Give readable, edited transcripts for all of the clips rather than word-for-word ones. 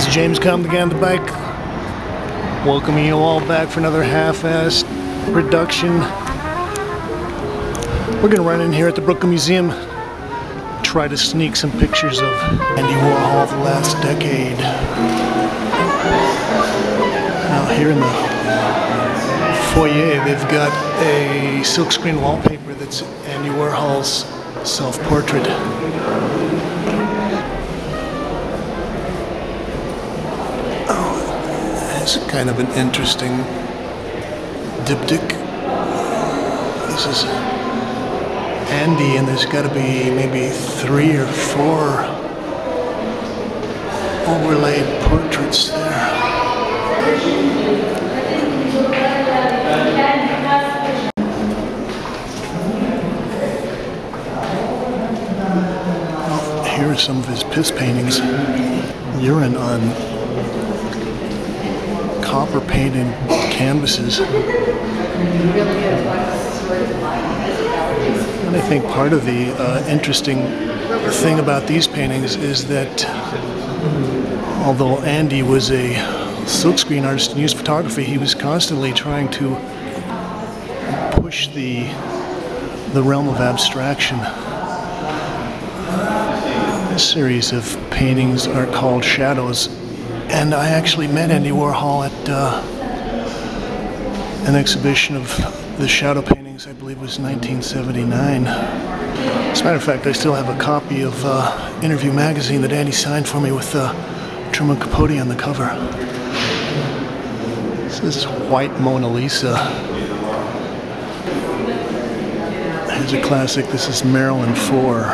James Kalm, the guy on the bike, welcoming you all back for another half-assed production. We're gonna run in here at the Brooklyn Museum, try to sneak some pictures of Andy Warhol of the last decade. Now here in the foyer, they've got a silkscreen wallpaper that's Andy Warhol's self-portrait. It's kind of an interesting diptych. This is Andy, and there's got to be maybe 3 or 4 overlaid portraits there. Well, here are some of his piss paintings. Urine on copper painted canvases. And I think part of the interesting thing about these paintings is that although Andy was a silkscreen artist and used photography, he was constantly trying to push the realm of abstraction. This series of paintings are called Shadows. And I actually met Andy Warhol at an exhibition of the shadow paintings, I believe it was 1979. As a matter of fact, I still have a copy of Interview magazine that Andy signed for me with Truman Capote on the cover. This is White Mona Lisa. Here's a classic. This is Marilyn 4,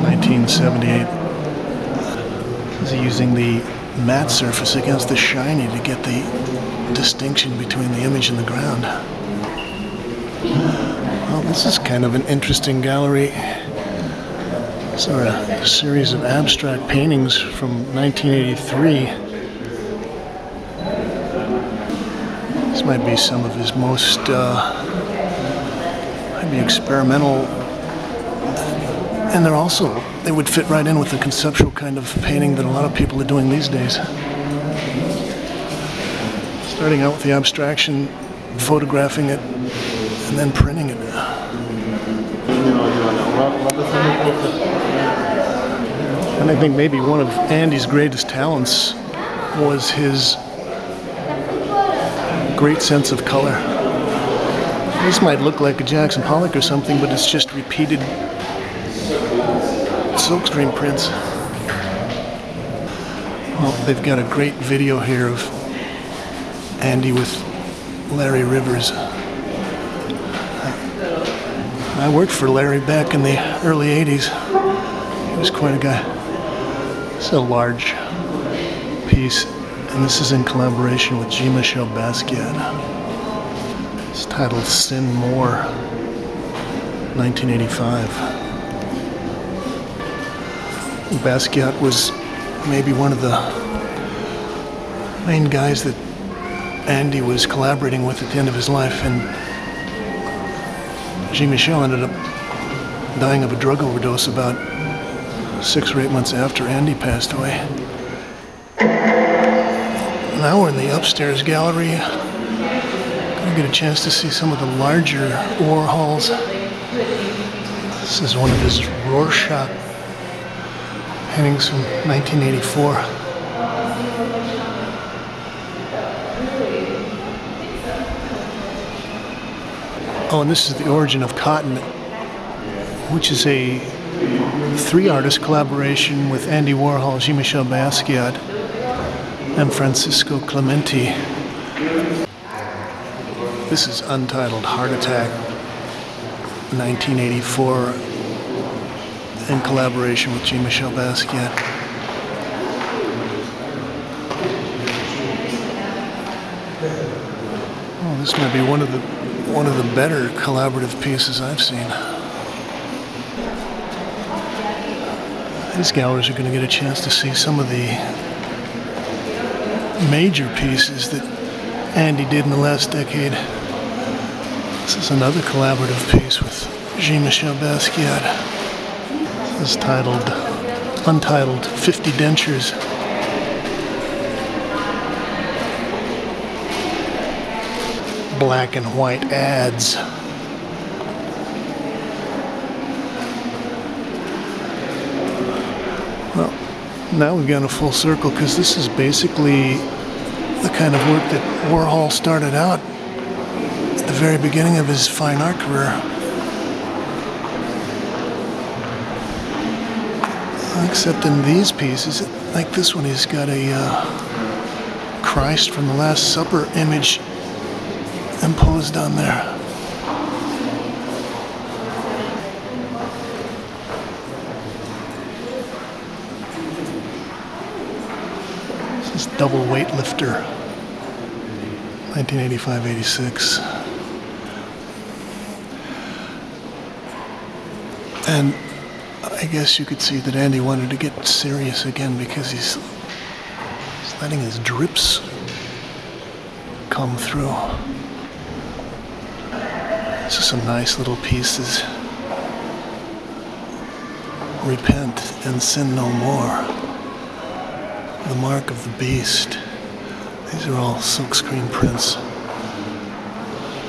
1978. Using the matte surface against the shiny to get the distinction between the image and the ground. Well, this is kind of an interesting gallery. These are a series of abstract paintings from 1983. This might be some of his most maybe experimental, and they would fit right in with the conceptual kind of painting that a lot of people are doing these days. Starting out with the abstraction, photographing it, and then printing it. And I think maybe one of Andy's greatest talents was his great sense of color. This might look like a Jackson Pollock or something, but it's just repeated silkscreen prints. Well, they've got a great video here of Andy with Larry Rivers. I worked for Larry back in the early 80s. He was quite a guy. It's a large piece, and this is in collaboration with Jean-Michel Basquiat. It's titled Sin More, 1985. Basquiat was maybe one of the main guys that Andy was collaborating with at the end of his life, and Jean-Michel ended up dying of a drug overdose about 6 or 8 months after Andy passed away. Now we're in the upstairs gallery. Gonna get a chance to see some of the larger Warhols. This is one of his Rorschach paintings from 1984. Oh, and this is The Origin of Cotton, which is a 3-artist collaboration with Andy Warhol, Jean-Michel Basquiat, and Francisco Clemente. This is Untitled Heart-Attack, 1984. In collaboration with Jean-Michel Basquiat. Oh, this might be one of the better collaborative pieces I've seen. These galleries are going to get a chance to see some of the major pieces that Andy did in the last decade. This is another collaborative piece with Jean-Michel Basquiat. This is titled Untitled 50 Dentures. black and white ads. Well, now we've gone a full circle because this is basically the kind of work that Warhol started out at the very beginning of his fine art career. Except in these pieces, like this one, he's got a Christ from the Last Supper image imposed on there. This is Double Weightlifter, 1985-86. And I guess you could see that Andy wanted to get serious again because he's letting his drips come through. This is some nice little pieces. Repent and sin no more. The Mark of the Beast. These are all silkscreen prints.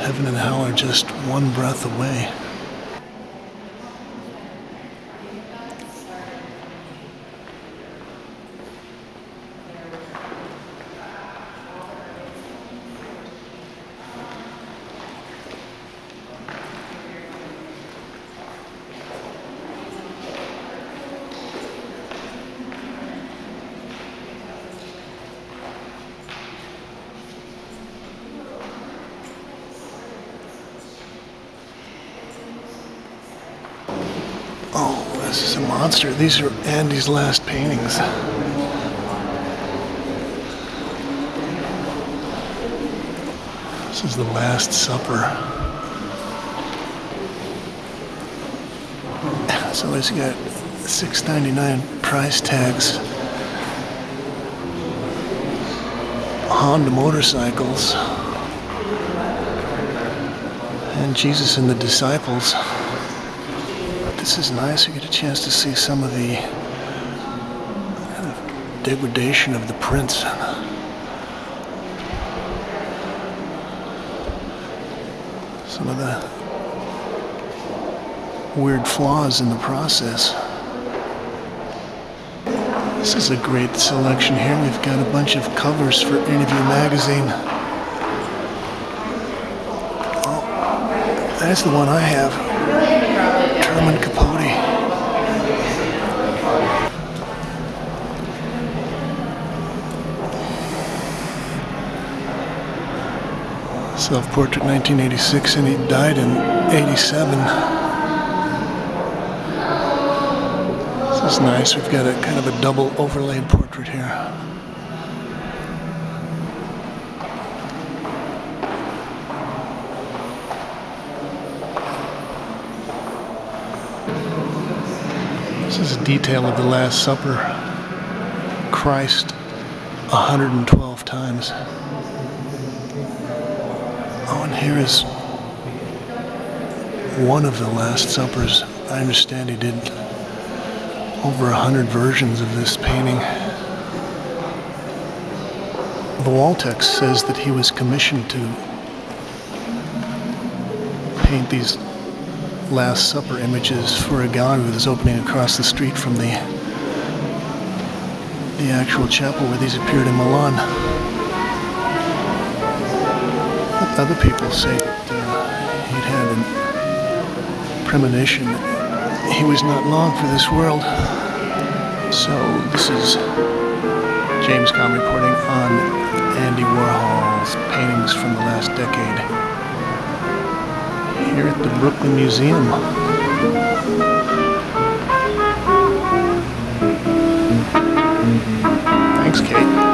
Heaven and hell are just one breath away. Oh, this is a monster. These are Andy's last paintings. This is the Last Supper. So he's got $6.99 price tags. Honda motorcycles. And Jesus and the Disciples. This is nice. You get a chance to see some of the kind of degradation of the prints. Some of the weird flaws in the process. This is a great selection here. We've got a bunch of covers for Interview magazine. Oh, that's the one I have. Truman Capote. Self-portrait 1986, and he died in 87. This is nice. We've got a kind of a double overlaid portrait here. This is a detail of the Last Supper. Christ 112 times. Oh, and here is one of the Last Suppers. I understand he did over 100 versions of this painting. The wall text says that he was commissioned to paint these Last Supper images for a gallery that is opening across the street from the actual chapel where these appeared in Milan. Other people say that he'd had a premonition that he was not long for this world. So this is James Kalm reporting on Andy Warhol's paintings from the last decade here at the Brooklyn Museum. Thanks, Kate.